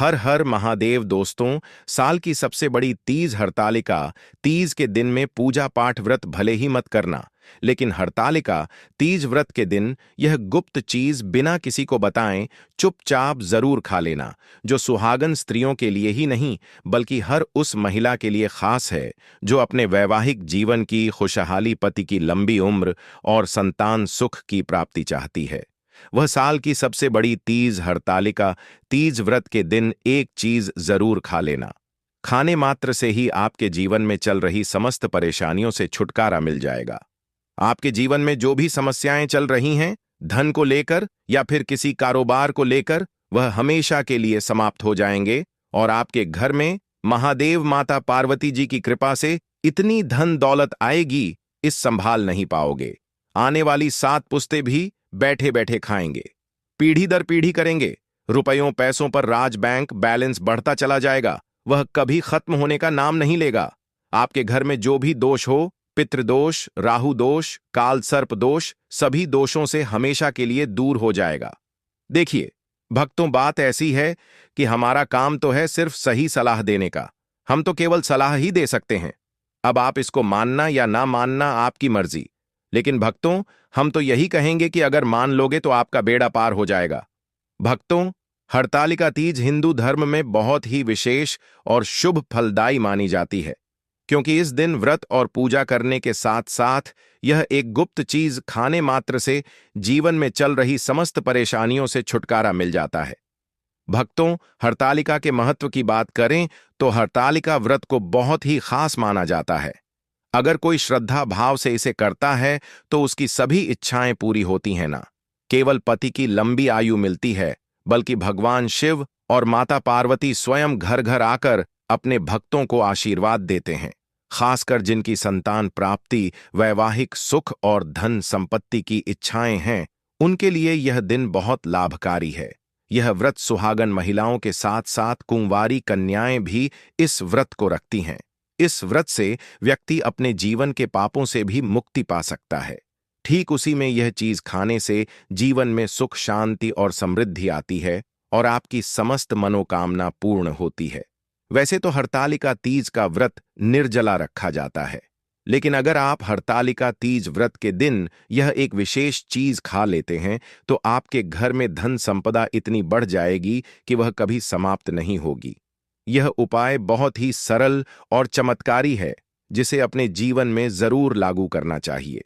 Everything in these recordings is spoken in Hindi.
हर हर महादेव दोस्तों। साल की सबसे बड़ी तीज हरतालिका तीज के दिन में पूजा पाठ व्रत भले ही मत करना, लेकिन हरतालिका तीज व्रत के दिन यह गुप्त चीज बिना किसी को बताएं चुपचाप जरूर खा लेना, जो सुहागन स्त्रियों के लिए ही नहीं बल्कि हर उस महिला के लिए खास है जो अपने वैवाहिक जीवन की खुशहाली, पति की लंबी उम्र और संतान सुख की प्राप्ति चाहती है। वह साल की सबसे बड़ी तीज हरतालिका तीज व्रत के दिन एक चीज जरूर खा लेना। खाने मात्र से ही आपके जीवन में चल रही समस्त परेशानियों से छुटकारा मिल जाएगा। आपके जीवन में जो भी समस्याएं चल रही हैं, धन को लेकर या फिर किसी कारोबार को लेकर, वह हमेशा के लिए समाप्त हो जाएंगे और आपके घर में महादेव माता पार्वती जी की कृपा से इतनी धन दौलत आएगी, इस संभाल नहीं पाओगे। आने वाली 7 पुश्तें भी बैठे बैठे खाएंगे, पीढ़ी दर पीढ़ी करेंगे। रुपयों पैसों पर राज बैंक बैलेंस बढ़ता चला जाएगा, वह कभी खत्म होने का नाम नहीं लेगा। आपके घर में जो भी दोष हो, पितृदोष, राहु दोष, काल सर्प दोष, सभी दोषों से हमेशा के लिए दूर हो जाएगा। देखिए भक्तों, बात ऐसी है कि हमारा काम तो है सिर्फ सही सलाह देने का, हम तो केवल सलाह ही दे सकते हैं। अब आप इसको मानना या ना मानना आपकी मर्जी, लेकिन भक्तों हम तो यही कहेंगे कि अगर मान लोगे तो आपका बेड़ा पार हो जाएगा। भक्तों, हरतालिका तीज हिंदू धर्म में बहुत ही विशेष और शुभ फलदायी मानी जाती है, क्योंकि इस दिन व्रत और पूजा करने के साथ साथ यह एक गुप्त चीज खाने मात्र से जीवन में चल रही समस्त परेशानियों से छुटकारा मिल जाता है। भक्तों, हरतालिका के महत्व की बात करें तो हरतालिका व्रत को बहुत ही खास माना जाता है। अगर कोई श्रद्धा भाव से इसे करता है तो उसकी सभी इच्छाएं पूरी होती हैं। ना केवल पति की लंबी आयु मिलती है, बल्कि भगवान शिव और माता पार्वती स्वयं घर घर आकर अपने भक्तों को आशीर्वाद देते हैं। खासकर जिनकी संतान प्राप्ति, वैवाहिक सुख और धन संपत्ति की इच्छाएं हैं, उनके लिए यह दिन बहुत लाभकारी है। यह व्रत सुहागन महिलाओं के साथ साथ कुंवारी कन्याएं भी इस व्रत को रखती हैं। इस व्रत से व्यक्ति अपने जीवन के पापों से भी मुक्ति पा सकता है। ठीक उसी में यह चीज खाने से जीवन में सुख, शांति और समृद्धि आती है और आपकी समस्त मनोकामना पूर्ण होती है। वैसे तो हरतालिका तीज का व्रत निर्जला रखा जाता है, लेकिन अगर आप हरतालिका तीज व्रत के दिन यह एक विशेष चीज खा लेते हैं तो आपके घर में धन संपदा इतनी बढ़ जाएगी कि वह कभी समाप्त नहीं होगी। यह उपाय बहुत ही सरल और चमत्कारी है, जिसे अपने जीवन में जरूर लागू करना चाहिए।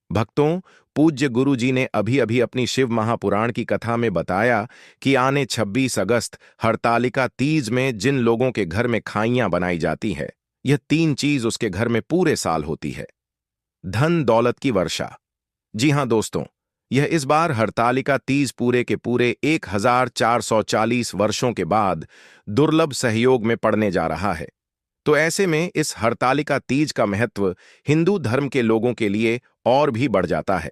भक्तों, पूज्य गुरु जी ने अभी अभी अपनी शिव महापुराण की कथा में बताया कि आने 26 अगस्त हरतालिका तीज में जिन लोगों के घर में खाइयां बनाई जाती है, यह 3 चीज उसके घर में पूरे साल होती है। धन दौलत की वर्षा। जी हां दोस्तों, यह इस बार हरतालिका तीज पूरे के पूरे 1440 वर्षों के बाद दुर्लभ सहयोग में पड़ने जा रहा है। तो ऐसे में इस हरतालिका तीज का महत्व हिंदू धर्म के लोगों के लिए और भी बढ़ जाता है।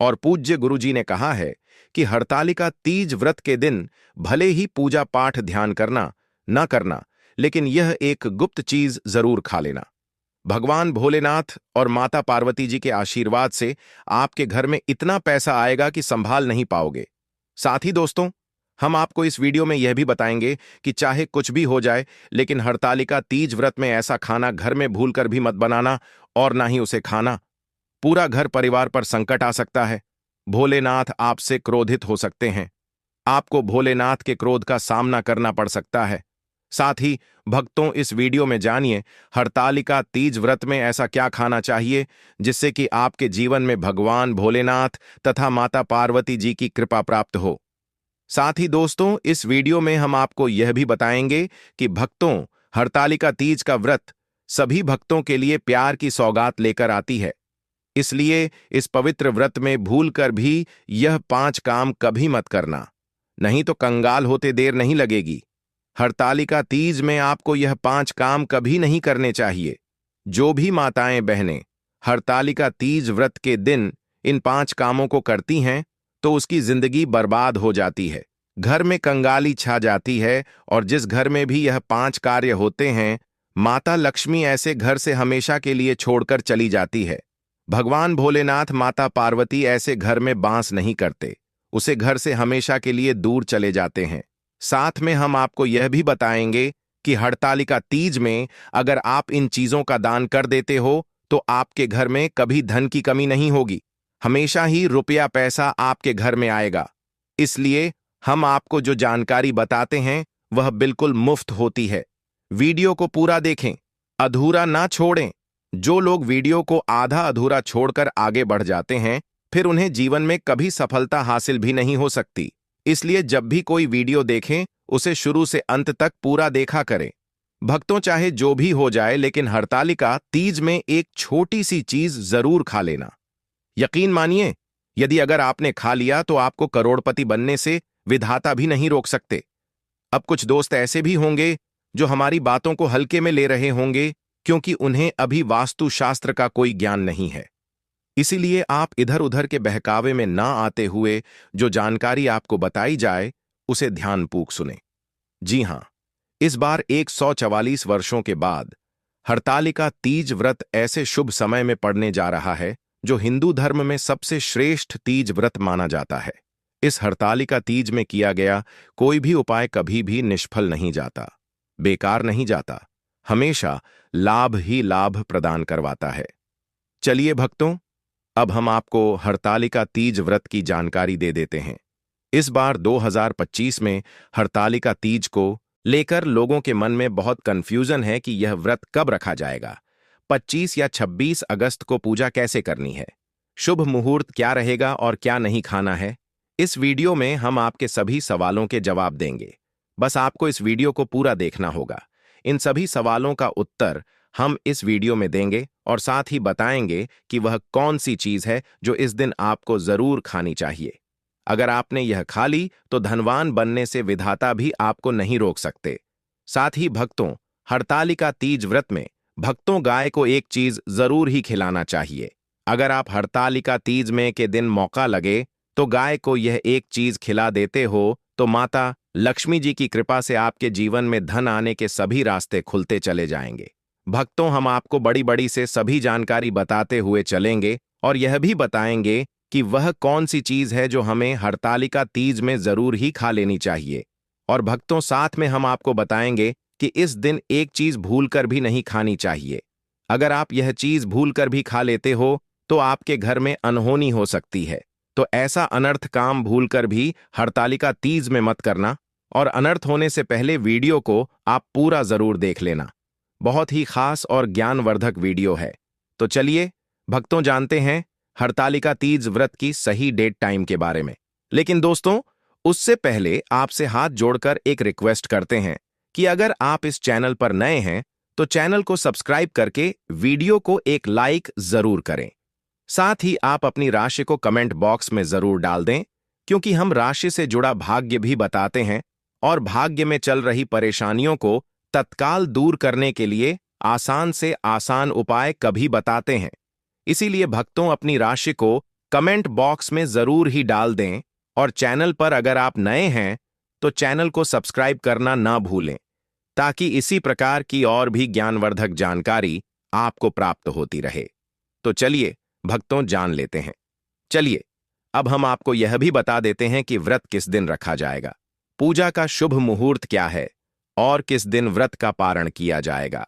और पूज्य गुरुजी ने कहा है कि हरतालिका तीज व्रत के दिन भले ही पूजा पाठ ध्यान करना न करना, लेकिन यह एक गुप्त चीज जरूर खा लेना। भगवान भोलेनाथ और माता पार्वती जी के आशीर्वाद से आपके घर में इतना पैसा आएगा कि संभाल नहीं पाओगे। साथ ही दोस्तों, हम आपको इस वीडियो में यह भी बताएंगे कि चाहे कुछ भी हो जाए, लेकिन हरतालिका तीज व्रत में ऐसा खाना घर में भूलकर भी मत बनाना और ना ही उसे खाना। पूरा घर परिवार पर संकट आ सकता है। भोलेनाथ आपसे क्रोधित हो सकते हैं। आपको भोलेनाथ के क्रोध का सामना करना पड़ सकता है। साथ ही भक्तों, इस वीडियो में जानिए हरतालिका तीज व्रत में ऐसा क्या खाना चाहिए जिससे कि आपके जीवन में भगवान भोलेनाथ तथा माता पार्वती जी की कृपा प्राप्त हो। साथ ही दोस्तों, इस वीडियो में हम आपको यह भी बताएंगे कि भक्तों, हरतालिका तीज का व्रत सभी भक्तों के लिए प्यार की सौगात लेकर आती है। इसलिए इस पवित्र व्रत में भूलकर भी यह 5 काम कभी मत करना, नहीं तो कंगाल होते देर नहीं लगेगी। हरतालिका तीज में आपको यह 5 काम कभी नहीं करने चाहिए। जो भी माताएं बहनें हरतालिका तीज व्रत के दिन इन 5 कामों को करती हैं तो उसकी जिंदगी बर्बाद हो जाती है, घर में कंगाली छा जाती है, और जिस घर में भी यह 5 कार्य होते हैं, माता लक्ष्मी ऐसे घर से हमेशा के लिए छोड़कर चली जाती है। भगवान भोलेनाथ, माता पार्वती ऐसे घर में बास नहीं करते, उसे घर से हमेशा के लिए दूर चले जाते हैं। साथ में हम आपको यह भी बताएंगे कि हरतालिका तीज में अगर आप इन चीजों का दान कर देते हो तो आपके घर में कभी धन की कमी नहीं होगी, हमेशा ही रुपया पैसा आपके घर में आएगा। इसलिए हम आपको जो जानकारी बताते हैं वह बिल्कुल मुफ्त होती है। वीडियो को पूरा देखें, अधूरा ना छोड़ें। जो लोग वीडियो को आधा अधूरा छोड़कर आगे बढ़ जाते हैं फिर उन्हें जीवन में कभी सफलता हासिल भी नहीं हो सकती। इसलिए जब भी कोई वीडियो देखें उसे शुरू से अंत तक पूरा देखा करें। भक्तों, चाहे जो भी हो जाए लेकिन हरतालिका तीज में एक छोटी सी चीज जरूर खा लेना। यकीन मानिए, यदि अगर आपने खा लिया तो आपको करोड़पति बनने से विधाता भी नहीं रोक सकते। अब कुछ दोस्त ऐसे भी होंगे जो हमारी बातों को हल्के में ले रहे होंगे क्योंकि उन्हें अभी वास्तुशास्त्र का कोई ज्ञान नहीं है। इसीलिए आप इधर उधर के बहकावे में ना आते हुए जो जानकारी आपको बताई जाए उसे ध्यानपूर्वक सुने। जी हां, इस बार 144 वर्षों के बाद हरतालिका तीज व्रत ऐसे शुभ समय में पड़ने जा रहा है जो हिंदू धर्म में सबसे श्रेष्ठ तीज व्रत माना जाता है। इस हरतालिका तीज में किया गया कोई भी उपाय कभी भी निष्फल नहीं जाता, बेकार नहीं जाता, हमेशा लाभ ही लाभ प्रदान करवाता है। चलिए भक्तों, अब हम आपको हरतालिका तीज व्रत की जानकारी दे देते हैं। इस बार 2025 में हरतालिका तीज को लेकर लोगों के मन में बहुत कंफ्यूजन है कि यह व्रत कब रखा जाएगा, 25 या 26 अगस्त को पूजा कैसे करनी है, शुभ मुहूर्त क्या रहेगा और क्या नहीं खाना है। इस वीडियो में हम आपके सभी सवालों के जवाब देंगे। बस आपको इस वीडियो को पूरा देखना होगा। इन सभी सवालों का उत्तर हम इस वीडियो में देंगे और साथ ही बताएंगे कि वह कौन सी चीज है जो इस दिन आपको जरूर खानी चाहिए। अगर आपने यह खा ली तो धनवान बनने से विधाता भी आपको नहीं रोक सकते। साथ ही भक्तों, हरतालिका तीज व्रत में भक्तों गाय को एक चीज जरूर ही खिलाना चाहिए। अगर आप हरतालिका तीज में के दिन मौका लगे तो गाय को यह एक चीज खिला देते हो तो माता लक्ष्मी जी की कृपा से आपके जीवन में धन आने के सभी रास्ते खुलते चले जाएंगे। भक्तों, हम आपको बड़ी बड़ी से सभी जानकारी बताते हुए चलेंगे और यह भी बताएंगे कि वह कौन सी चीज है जो हमें हरतालिका तीज में जरूर ही खा लेनी चाहिए। और भक्तों, साथ में हम आपको बताएंगे कि इस दिन एक चीज भूलकर भी नहीं खानी चाहिए। अगर आप यह चीज भूलकर भी खा लेते हो तो आपके घर में अनहोनी हो सकती है। तो ऐसा अनर्थ काम भूलकर भी हरतालिका तीज में मत करना और अनर्थ होने से पहले वीडियो को आप पूरा जरूर देख लेना। बहुत ही खास और ज्ञानवर्धक वीडियो है। तो चलिए भक्तों, जानते हैं हरतालिका तीज व्रत की सही डेट टाइम के बारे में। लेकिन दोस्तों, उससे पहले आपसे हाथ जोड़कर एक रिक्वेस्ट करते हैं कि अगर आप इस चैनल पर नए हैं तो चैनल को सब्सक्राइब करके वीडियो को एक लाइक जरूर करें। साथ ही आप अपनी राशि को कमेंट बॉक्स में जरूर डाल दें, क्योंकि हम राशि से जुड़ा भाग्य भी बताते हैं और भाग्य में चल रही परेशानियों को तत्काल दूर करने के लिए आसान से आसान उपाय कभी बताते हैं। इसीलिए भक्तों, अपनी राशि को कमेंट बॉक्स में जरूर ही डाल दें और चैनल पर अगर आप नए हैं तो चैनल को सब्सक्राइब करना ना भूलें, ताकि इसी प्रकार की और भी ज्ञानवर्धक जानकारी आपको प्राप्त होती रहे। तो चलिए भक्तों, जान लेते हैं। चलिए अब हम आपको यह भी बता देते हैं कि व्रत किस दिन रखा जाएगा, पूजा का शुभ मुहूर्त क्या है और किस दिन व्रत का पारण किया जाएगा।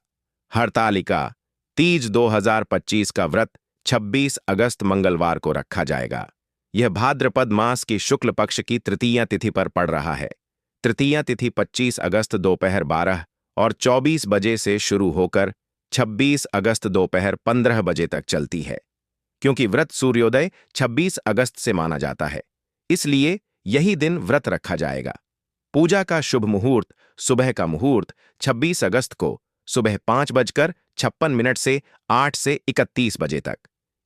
हरतालिका तीज 2025 का व्रत 26 अगस्त मंगलवार को रखा जाएगा। यह भाद्रपद मास की शुक्ल पक्ष की तृतीया तिथि पर पड़ रहा है। तृतीया तिथि 25 अगस्त दोपहर 12 और 24 बजे से शुरू होकर 26 अगस्त दोपहर 15 बजे तक चलती है। क्योंकि व्रत सूर्योदय 26 अगस्त से माना जाता है, इसलिए यही दिन व्रत रखा जाएगा। पूजा का शुभ मुहूर्त सुबह का मुहूर्त 26 अगस्त को सुबह 5:56 से 8 से 31 बजे तक।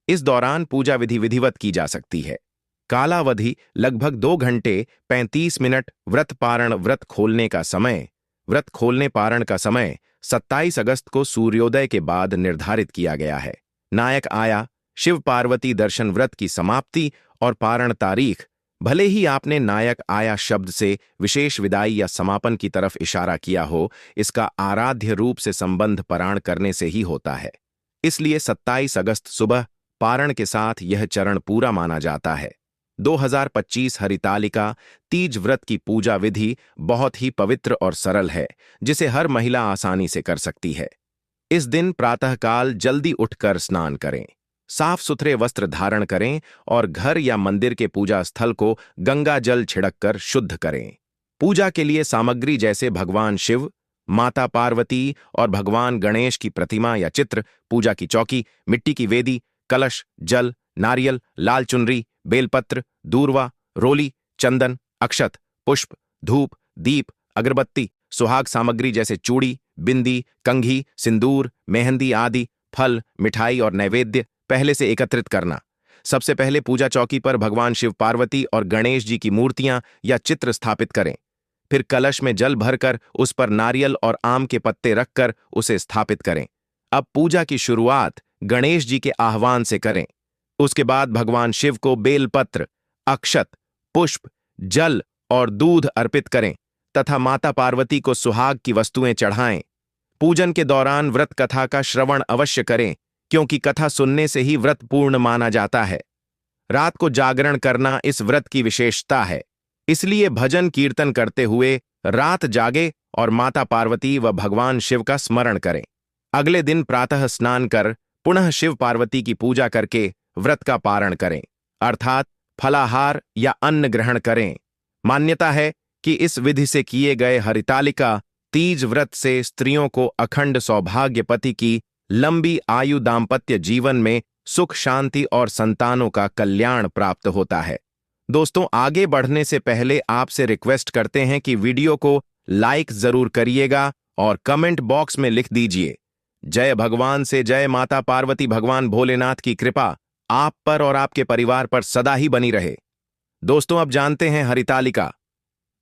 इस दौरान पूजा विधि विधिवत की जा सकती है। कालावधि लगभग 2 घंटे 35 मिनट। व्रत पारण व्रत खोलने का समय व्रत खोलने पारण का समय 27 अगस्त को सूर्योदय के बाद निर्धारित किया गया है। नायक आया शिव पार्वती दर्शन व्रत की समाप्ति और पारण तारीख। भले ही आपने नायक आया शब्द से विशेष विदाई या समापन की तरफ इशारा किया हो, इसका आराध्य रूप से संबंध पारण करने से ही होता है। इसलिए 27 अगस्त सुबह पारण के साथ यह चरण पूरा माना जाता है। 2025 हरितालिका तीज व्रत की पूजा विधि बहुत ही पवित्र और सरल है, जिसे हर महिला आसानी से कर सकती है। इस दिन प्रातःकाल जल्दी उठकर स्नान करें, साफ सुथरे वस्त्र धारण करें और घर या मंदिर के पूजा स्थल को गंगा जल छिड़ककर शुद्ध करें। पूजा के लिए सामग्री जैसे भगवान शिव, माता पार्वती और भगवान गणेश की प्रतिमा या चित्र, पूजा की चौकी, मिट्टी की वेदी, कलश, जल, नारियल, लाल चुनरी, बेलपत्र, दूर्वा, रोली, चंदन, अक्षत, पुष्प, धूप, दीप, अगरबत्ती, सुहाग सामग्री जैसे चूड़ी, बिंदी, कंघी, सिंदूर, मेहंदी आदि, फल, मिठाई और नैवेद्य पहले से एकत्रित करना। सबसे पहले पूजा चौकी पर भगवान शिव पार्वती और गणेश जी की मूर्तियां या चित्र स्थापित करें। फिर कलश में जल भरकर उस पर नारियल और आम के पत्ते रखकर उसे स्थापित करें। अब पूजा की शुरुआत गणेश जी के आह्वान से करें। उसके बाद भगवान शिव को बेलपत्र, अक्षत, पुष्प, जल और दूध अर्पित करें तथा माता पार्वती को सुहाग की वस्तुएं चढ़ाएं। पूजन के दौरान व्रत कथा का श्रवण अवश्य करें, क्योंकि कथा सुनने से ही व्रत पूर्ण माना जाता है। रात को जागरण करना इस व्रत की विशेषता है, इसलिए भजन कीर्तन करते हुए रात जागे और माता पार्वती व भगवान शिव का स्मरण करें। अगले दिन प्रातः स्नान कर पुनः शिव पार्वती की पूजा करके व्रत का पारण करें, अर्थात फलाहार या अन्न ग्रहण करें। मान्यता है कि इस विधि से किए गए हरितालिका तीज व्रत से स्त्रियों को अखंड सौभाग्य, पति की लंबी आयु, दाम्पत्य जीवन में सुख, शांति और संतानों का कल्याण प्राप्त होता है। दोस्तों, आगे बढ़ने से पहले आपसे रिक्वेस्ट करते हैं कि वीडियो को लाइक जरूर करिएगा और कमेंट बॉक्स में लिख दीजिए, जय भगवान से जय माता पार्वती, भगवान भोलेनाथ की कृपा आप पर और आपके परिवार पर सदा ही बनी रहे। दोस्तों, अब जानते हैं हरितालिका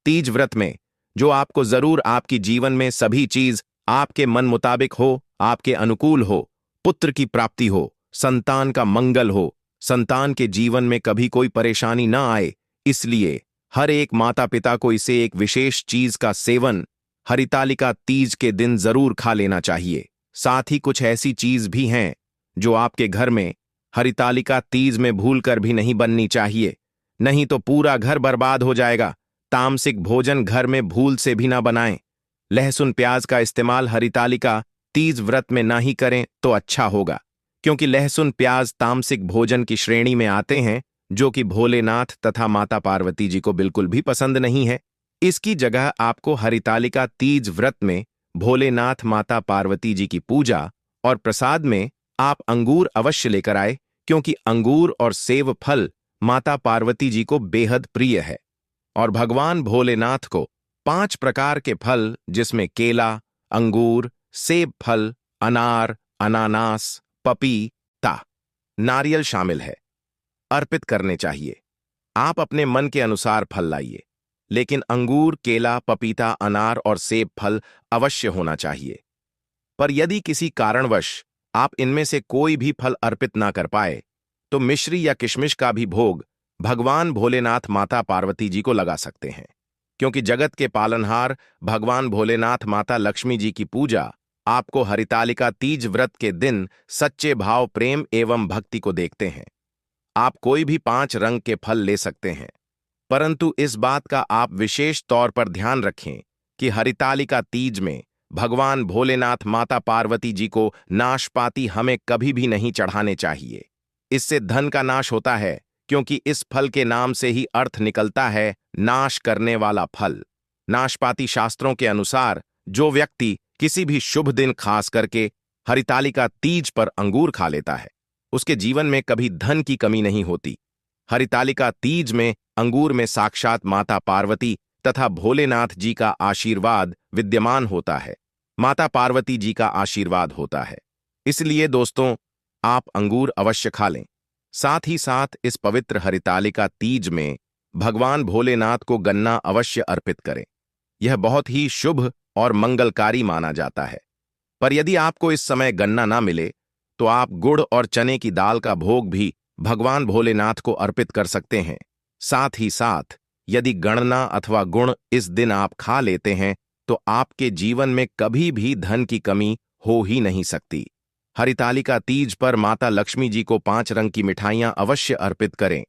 तीज व्रत में जो आपको जरूर आपकी जीवन में सभी चीज आपके मन मुताबिक हो, आपके अनुकूल हो, पुत्र की प्राप्ति हो, संतान का मंगल हो, संतान के जीवन में कभी कोई परेशानी ना आए, इसलिए हर एक माता पिता को इसे एक विशेष चीज का सेवन हरितालिका तीज के दिन जरूर खा लेना चाहिए। साथ ही कुछ ऐसी चीज भी हैं जो आपके घर में हरितालिका तीज में भूलकर भी नहीं बननी चाहिए, नहीं तो पूरा घर बर्बाद हो जाएगा। तामसिक भोजन घर में भूल से भी ना बनाएं। लहसुन प्याज का इस्तेमाल हरितालिका तीज व्रत में ना ही करें तो अच्छा होगा, क्योंकि लहसुन प्याज तामसिक भोजन की श्रेणी में आते हैं, जो कि भोलेनाथ तथा माता पार्वती जी को बिल्कुल भी पसंद नहीं है। इसकी जगह आपको हरितालिका तीज व्रत में भोलेनाथ, माता पार्वती जी की पूजा और प्रसाद में आप अंगूर अवश्य लेकर आए, क्योंकि अंगूर और सेब फल माता पार्वती जी को बेहद प्रिय है। और भगवान भोलेनाथ को 5 प्रकार के फल, जिसमें केला, अंगूर, सेब फल, अनार, अनानास, पपीता, नारियल शामिल है, अर्पित करने चाहिए। आप अपने मन के अनुसार फल लाइए, लेकिन अंगूर, केला, पपीता, अनार और सेब फल अवश्य होना चाहिए। पर यदि किसी कारणवश आप इनमें से कोई भी फल अर्पित ना कर पाए, तो मिश्री या किशमिश का भी भोग भगवान भोलेनाथ, माता पार्वती जी को लगा सकते हैं, क्योंकि जगत के पालनहार भगवान भोलेनाथ, माता लक्ष्मी जी की पूजा आपको हरितालिका तीज व्रत के दिन सच्चे भाव, प्रेम एवं भक्ति को देखते हैं। आप कोई भी 5 रंग के फल ले सकते हैं, परंतु इस बात का आप विशेष तौर पर ध्यान रखें कि हरितालिका तीज में भगवान भोलेनाथ, माता पार्वती जी को नाशपाती हमें कभी भी नहीं चढ़ाने चाहिए। इससे धन का नाश होता है, क्योंकि इस फल के नाम से ही अर्थ निकलता है नाश करने वाला फल। नाशपाती शास्त्रों के अनुसार जो व्यक्ति किसी भी शुभ दिन, खास करके हरितालिका तीज पर अंगूर खा लेता है, उसके जीवन में कभी धन की कमी नहीं होती। हरितालिका तीज में अंगूर में साक्षात माता पार्वती तथा भोलेनाथ जी का आशीर्वाद विद्यमान होता है, माता पार्वती जी का आशीर्वाद होता है। इसलिए दोस्तों, आप अंगूर अवश्य खा लें। साथ ही साथ इस पवित्र हरितालिका तीज में भगवान भोलेनाथ को गन्ना अवश्य अर्पित करें। यह बहुत ही शुभ और मंगलकारी माना जाता है। पर यदि आपको इस समय गन्ना ना मिले, तो आप गुड़ और चने की दाल का भोग भी भगवान भोलेनाथ को अर्पित कर सकते हैं। साथ ही साथ यदि गणना अथवा गुण इस दिन आप खा लेते हैं, तो आपके जीवन में कभी भी धन की कमी हो ही नहीं सकती। हरितालिका तीज पर माता लक्ष्मी जी को 5 रंग की मिठाइयां अवश्य अर्पित करें।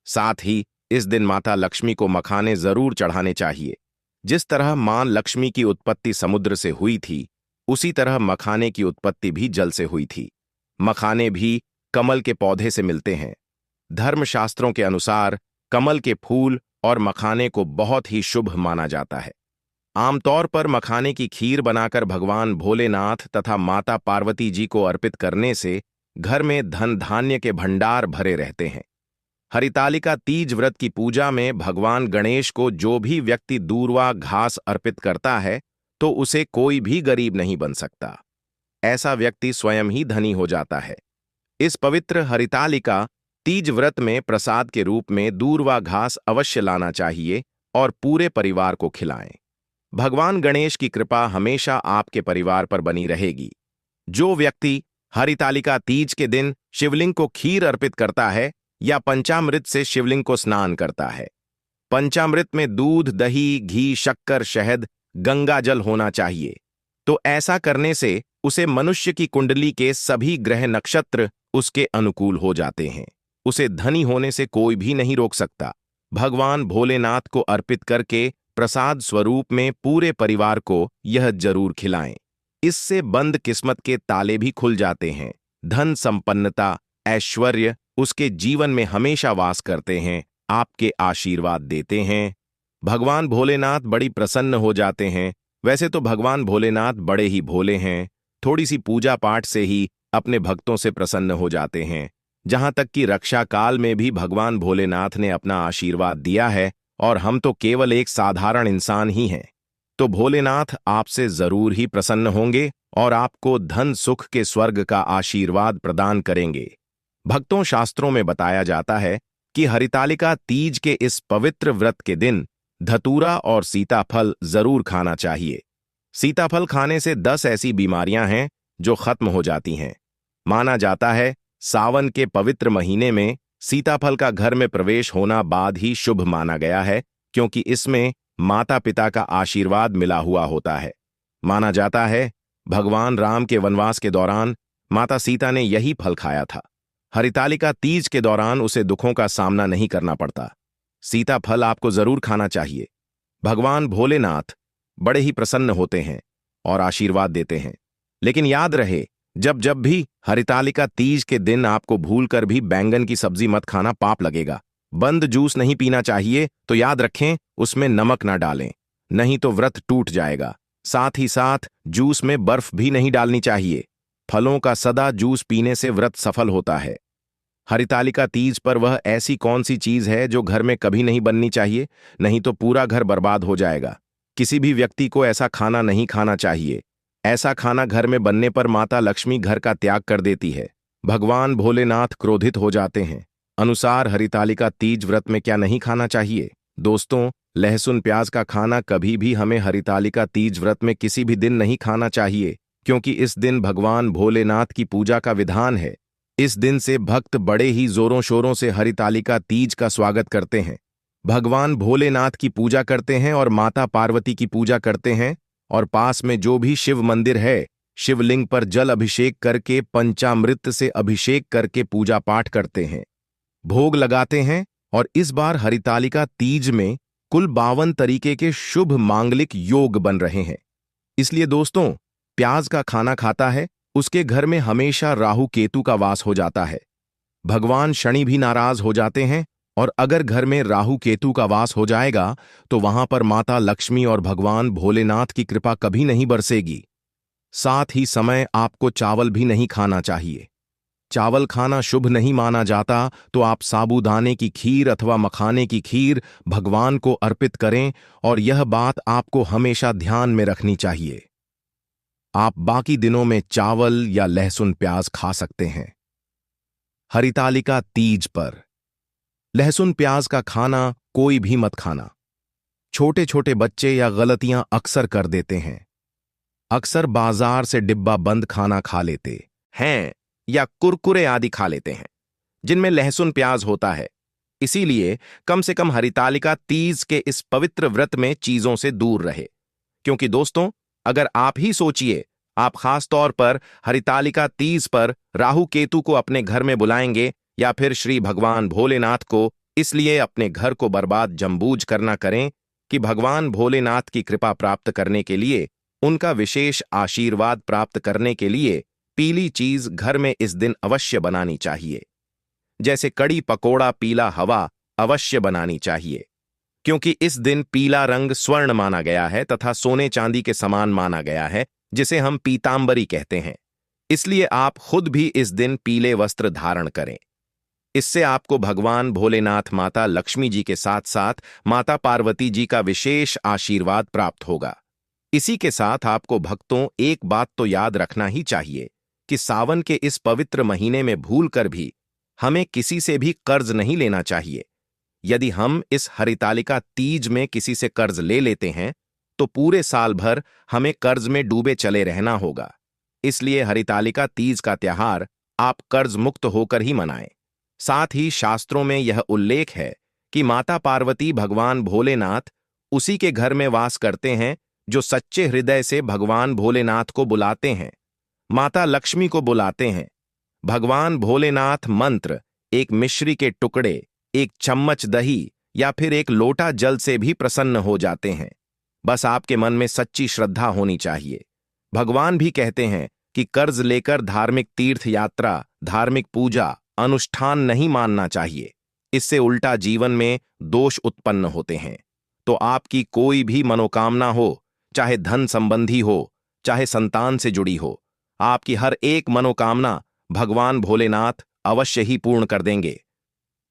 साथ ही इस दिन माता लक्ष्मी को मखाने जरूर चढ़ाने चाहिए। जिस तरह मां लक्ष्मी की उत्पत्ति समुद्र से हुई थी, उसी तरह मखाने की उत्पत्ति भी जल से हुई थी। मखाने भी कमल के पौधे से मिलते हैं। धर्मशास्त्रों के अनुसार कमल के फूल और मखाने को बहुत ही शुभ माना जाता है। आमतौर पर मखाने की खीर बनाकर भगवान भोलेनाथ तथा माता पार्वती जी को अर्पित करने से घर में धन धान्य के भंडार भरे रहते हैं। हरितालिका तीज व्रत की पूजा में भगवान गणेश को जो भी व्यक्ति दूर्वा घास अर्पित करता है, तो उसे कोई भी गरीब नहीं बन सकता। ऐसा व्यक्ति स्वयं ही धनी हो जाता है। इस पवित्र हरितालिका तीज व्रत में प्रसाद के रूप में दूर्वा घास अवश्य लाना चाहिए और पूरे परिवार को खिलाएं। भगवान गणेश की कृपा हमेशा आपके परिवार पर बनी रहेगी। जो व्यक्ति हरितालिका तीज के दिन शिवलिंग को खीर अर्पित करता है या पंचामृत से शिवलिंग को स्नान करता है। पंचामृत में दूध, दही, घी, शक्कर, शहद, गंगा जल होना चाहिए। तो ऐसा करने से उसे मनुष्य की कुंडली के सभी ग्रह नक्षत्र उसके अनुकूल हो जाते हैं। उसे धनी होने से कोई भी नहीं रोक सकता। भगवान भोलेनाथ को अर्पित करके प्रसाद स्वरूप में पूरे परिवार को यह जरूर खिलाएं। इससे बंद किस्मत के ताले भी खुल जाते हैं। धन, संपन्नता, ऐश्वर्य उसके जीवन में हमेशा वास करते हैं, आपके आशीर्वाद देते हैं। भगवान भोलेनाथ बड़ी प्रसन्न हो जाते हैं। वैसे तो भगवान भोलेनाथ बड़े ही भोले हैं। थोड़ी सी पूजा पाठ से ही अपने भक्तों से प्रसन्न हो जाते हैं। जहां तक कि रक्षा काल में भी भगवान भोलेनाथ ने अपना आशीर्वाद दिया है और हम तो केवल एक साधारण इंसान ही हैं। तो भोलेनाथ आपसे जरूर ही प्रसन्न होंगे और आपको धन सुख के स्वर्ग का आशीर्वाद प्रदान करेंगे। भक्तों, शास्त्रों में बताया जाता है कि हरितालिका तीज के इस पवित्र व्रत के दिन धतूरा और सीताफल जरूर खाना चाहिए। सीताफल खाने से 10 ऐसी बीमारियां हैं जो खत्म हो जाती हैं। माना जाता है सावन के पवित्र महीने में सीताफल का घर में प्रवेश होना बाद ही शुभ माना गया है, क्योंकि इसमें माता पिता का आशीर्वाद मिला हुआ होता है। माना जाता है भगवान राम के वनवास के दौरान माता सीता ने यही फल खाया था। हरितालिका तीज के दौरान उसे दुखों का सामना नहीं करना पड़ता। सीताफल आपको जरूर खाना चाहिए। भगवान भोलेनाथ बड़े ही प्रसन्न होते हैं और आशीर्वाद देते हैं। लेकिन याद रहे, जब जब भी हरितालिका तीज के दिन आपको भूलकर भी बैंगन की सब्जी मत खाना, पाप लगेगा। बंद जूस नहीं पीना चाहिए, तो याद रखें उसमें नमक ना डालें, नहीं तो व्रत टूट जाएगा। साथ ही साथ जूस में बर्फ भी नहीं डालनी चाहिए। फलों का सदा जूस पीने से व्रत सफल होता है। हरितालिका तीज पर वह ऐसी कौन सी चीज है जो घर में कभी नहीं बननी चाहिए, नहीं तो पूरा घर बर्बाद हो जाएगा। किसी भी व्यक्ति को ऐसा खाना नहीं खाना चाहिए। ऐसा खाना घर में बनने पर माता लक्ष्मी घर का त्याग कर देती है। भगवान भोलेनाथ क्रोधित हो जाते हैं। अनुसार हरितालिका तीज व्रत में क्या नहीं खाना चाहिए? दोस्तों, लहसुन प्याज का खाना कभी भी हमें हरितालिका तीज व्रत में किसी भी दिन नहीं खाना चाहिए, क्योंकि इस दिन भगवान भोलेनाथ की पूजा का विधान है। इस दिन से भक्त बड़े ही जोरों शोरों से हरितालिका तीज का स्वागत करते हैं। भगवान भोलेनाथ की पूजा करते हैं और माता पार्वती की पूजा करते हैं, और पास में जो भी शिव मंदिर है, शिवलिंग पर जल अभिषेक करके पंचामृत से अभिषेक करके पूजा पाठ करते हैं, भोग लगाते हैं। और इस बार हरितालिका तीज में कुल 52 तरीके के शुभ मांगलिक योग बन रहे हैं। इसलिए दोस्तों, प्याज का खाना खाता है उसके घर में हमेशा राहु केतु का वास हो जाता है। भगवान शनि भी नाराज हो जाते हैं, और अगर घर में राहु केतु का वास हो जाएगा तो वहां पर माता लक्ष्मी और भगवान भोलेनाथ की कृपा कभी नहीं बरसेगी। साथ ही समय आपको चावल भी नहीं खाना चाहिए। चावल खाना शुभ नहीं माना जाता, तो आप साबूदाने की खीर अथवा मखाने की खीर भगवान को अर्पित करें, और यह बात आपको हमेशा ध्यान में रखनी चाहिए। आप बाकी दिनों में चावल या लहसुन प्याज खा सकते हैं। हरितालिका तीज पर लहसुन प्याज का खाना कोई भी मत खाना। छोटे छोटे बच्चे या गलतियां अक्सर कर देते हैं। अक्सर बाजार से डिब्बा बंद खाना खा लेते हैं या कुरकुरे आदि खा लेते हैं जिनमें लहसुन प्याज होता है। इसीलिए कम से कम हरितालिका तीज के इस पवित्र व्रत में चीजों से दूर रहे। क्योंकि दोस्तों, अगर आप ही सोचिए, आप खास तौर पर हरितालिका तीज पर राहु केतु को अपने घर में बुलाएंगे या फिर श्री भगवान भोलेनाथ को इसलिए अपने घर को बर्बाद जमबूझ करना करें कि भगवान भोलेनाथ की कृपा प्राप्त करने के लिए, उनका विशेष आशीर्वाद प्राप्त करने के लिए पीली चीज घर में इस दिन अवश्य बनानी चाहिए। जैसे कड़ी पकोड़ा पीला हवा अवश्य बनानी चाहिए, क्योंकि इस दिन पीला रंग स्वर्ण माना गया है तथा सोने चांदी के समान माना गया है, जिसे हम पीतांबरी कहते हैं। इसलिए आप खुद भी इस दिन पीले वस्त्र धारण करें। इससे आपको भगवान भोलेनाथ, माता लक्ष्मी जी के साथ साथ माता पार्वती जी का विशेष आशीर्वाद प्राप्त होगा। इसी के साथ आपको भक्तों एक बात तो याद रखना ही चाहिए कि सावन के इस पवित्र महीने में भूलकर भी हमें किसी से भी कर्ज नहीं लेना चाहिए। यदि हम इस हरितालिका तीज में किसी से कर्ज ले लेते हैं तो पूरे साल भर हमें कर्ज में डूबे चले रहना होगा। इसलिए हरितालिका तीज का त्योहार आप कर्ज मुक्त होकर ही मनाएं। साथ ही शास्त्रों में यह उल्लेख है कि माता पार्वती भगवान भोलेनाथ उसी के घर में वास करते हैं जो सच्चे हृदय से भगवान भोलेनाथ को बुलाते हैं, माता लक्ष्मी को बुलाते हैं। भगवान भोलेनाथ मंत्र एक मिश्री के टुकड़े, एक चम्मच दही या फिर एक लोटा जल से भी प्रसन्न हो जाते हैं। बस आपके मन में सच्ची श्रद्धा होनी चाहिए। भगवान भी कहते हैं कि कर्ज लेकर धार्मिक तीर्थ यात्रा, धार्मिक पूजा, अनुष्ठान नहीं मानना चाहिए। इससे उल्टा जीवन में दोष उत्पन्न होते हैं। तो आपकी कोई भी मनोकामना हो, चाहे धन संबंधी हो, चाहे संतान से जुड़ी हो, आपकी हर एक मनोकामना भगवान भोलेनाथ अवश्य ही पूर्ण कर देंगे।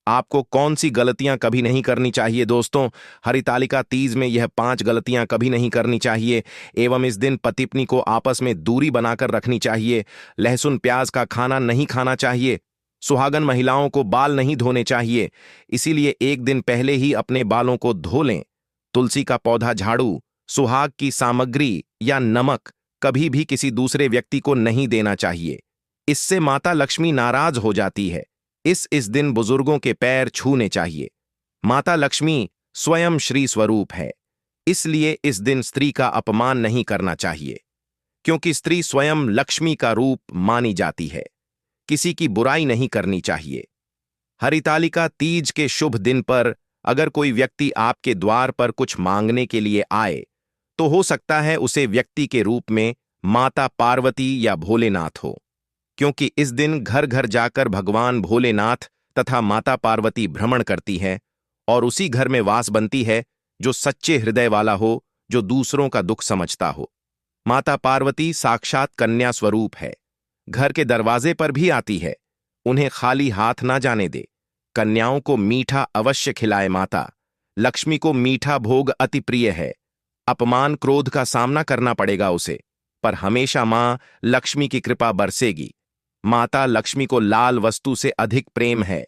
आपको कौन सी गलतियां कभी नहीं करनी चाहिए दोस्तों? हरितालिका तीज में यह 5 गलतियां कभी नहीं करनी चाहिए। एवं इस दिन पति पत्नी को आपस में दूरी बनाकर रखनी चाहिए। लहसुन प्याज का खाना नहीं खाना चाहिए। सुहागन महिलाओं को बाल नहीं धोने चाहिए। इसीलिए एक दिन पहले ही अपने बालों को धो लें। तुलसी का पौधा, झाड़ू, सुहाग की सामग्री या नमक कभी भी किसी दूसरे व्यक्ति को नहीं देना चाहिए। इससे माता लक्ष्मी नाराज हो जाती है। इस दिन बुजुर्गों के पैर छूने चाहिए। माता लक्ष्मी स्वयं श्री स्वरूप है, इसलिए इस दिन स्त्री का अपमान नहीं करना चाहिए, क्योंकि स्त्री स्वयं लक्ष्मी का रूप मानी जाती है। किसी की बुराई नहीं करनी चाहिए। हरितालिका तीज के शुभ दिन पर अगर कोई व्यक्ति आपके द्वार पर कुछ मांगने के लिए आए तो हो सकता है उसे व्यक्ति के रूप में माता पार्वती या भोलेनाथ हो, क्योंकि इस दिन घर घर जाकर भगवान भोलेनाथ तथा माता पार्वती भ्रमण करती है और उसी घर में वास बनती है जो सच्चे हृदय वाला हो, जो दूसरों का दुख समझता हो। माता पार्वती साक्षात कन्या स्वरूप है। घर के दरवाजे पर भी आती है। उन्हें खाली हाथ ना जाने दे। कन्याओं को मीठा अवश्य खिलाए। माता लक्ष्मी को मीठा भोग अति प्रिय है। अपमान क्रोध का सामना करना पड़ेगा उसे, पर हमेशा मां लक्ष्मी की कृपा बरसेगी। माता लक्ष्मी को लाल वस्तु से अधिक प्रेम है।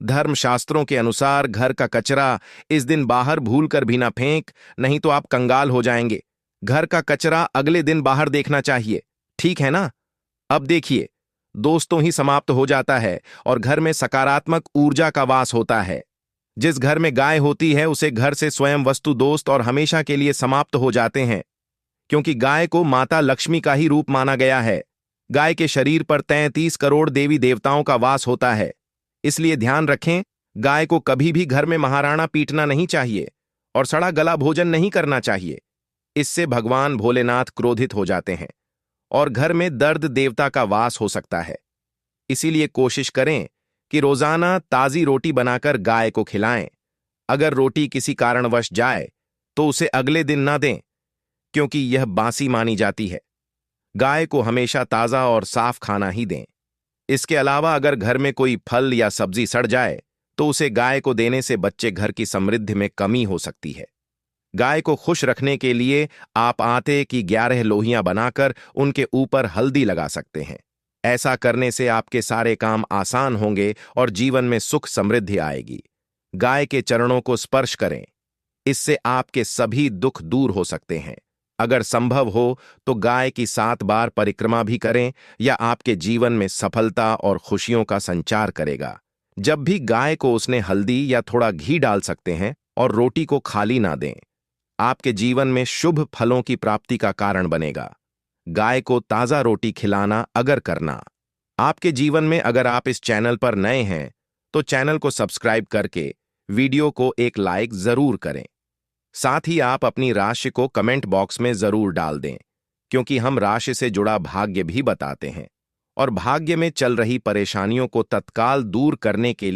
धर्मशास्त्रों के अनुसार घर का कचरा इस दिन बाहर भूलकर भी ना फेंक, नहीं तो आप कंगाल हो जाएंगे। घर का कचरा अगले दिन बाहर देखना चाहिए, ठीक है ना? अब देखिए, दोस्तों ही समाप्त हो जाता है और घर में सकारात्मक ऊर्जा का वास होता है। जिस घर में गाय होती है उसे घर से स्वयं वस्तु दोस्त और हमेशा के लिए समाप्त हो जाते हैं, क्योंकि गाय को माता लक्ष्मी का ही रूप माना गया है। गाय के शरीर पर 33 करोड़ देवी देवताओं का वास होता है। इसलिए ध्यान रखें, गाय को कभी भी घर में महाराणा पीटना नहीं चाहिए और सड़ा गला भोजन नहीं करना चाहिए। इससे भगवान भोलेनाथ क्रोधित हो जाते हैं और घर में दर्द देवता का वास हो सकता है। इसीलिए कोशिश करें कि रोजाना ताजी रोटी बनाकर गाय को खिलाएं। अगर रोटी किसी कारणवश जाए तो उसे अगले दिन ना दें, क्योंकि यह बासी मानी जाती है। गाय को हमेशा ताजा और साफ खाना ही दें। इसके अलावा अगर घर में कोई फल या सब्जी सड़ जाए तो उसे गाय को देने से बच्चे घर की समृद्धि में कमी हो सकती है। गाय को खुश रखने के लिए आप आटे की 11 लोहियां बनाकर उनके ऊपर हल्दी लगा सकते हैं। ऐसा करने से आपके सारे काम आसान होंगे और जीवन में सुख समृद्धि आएगी। गाय के चरणों को स्पर्श करें, इससे आपके सभी दुख दूर हो सकते हैं। अगर संभव हो तो गाय की 7 बार परिक्रमा भी करें, या आपके जीवन में सफलता और खुशियों का संचार करेगा। जब भी गाय को उसने हल्दी या थोड़ा घी डाल सकते हैं और रोटी को खाली ना दें। आपके जीवन में शुभ फलों की प्राप्ति का कारण बनेगा। गाय को ताजा रोटी खिलाना अगर करना आपके जीवन में, अगर आप इस चैनल पर नए हैं तो चैनल को सब्सक्राइब करके वीडियो को एक लाइक जरूर करें। साथ ही आप अपनी राशि को कमेंट बॉक्स में जरूर डाल दें, क्योंकि हम राशि से जुड़ा भाग्य भी बताते हैं और भाग्य में चल रही परेशानियों को तत्काल दूर करने के लिए